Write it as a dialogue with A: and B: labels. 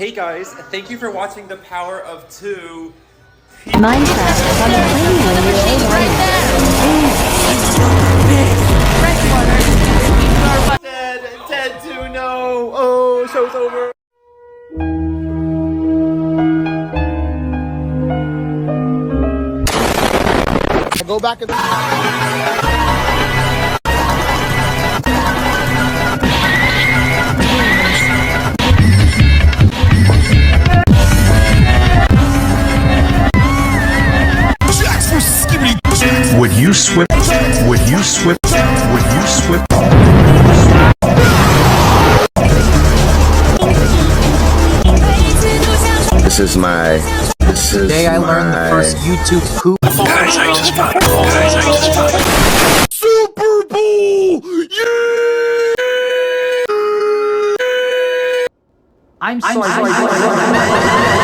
A: Hey guys, thank you for watching The Power of Two.
B: Minecraft is on the plane when you're
A: Dead 2, no! Oh, show's over!
C: Go back and...
D: Would you swip? Would you swip? Would you swip?
E: Today I learned the first YouTube poop.
D: Guys, I just found it. Guys, I just found it. Super Bowl! Yeah!
E: I'm sorry.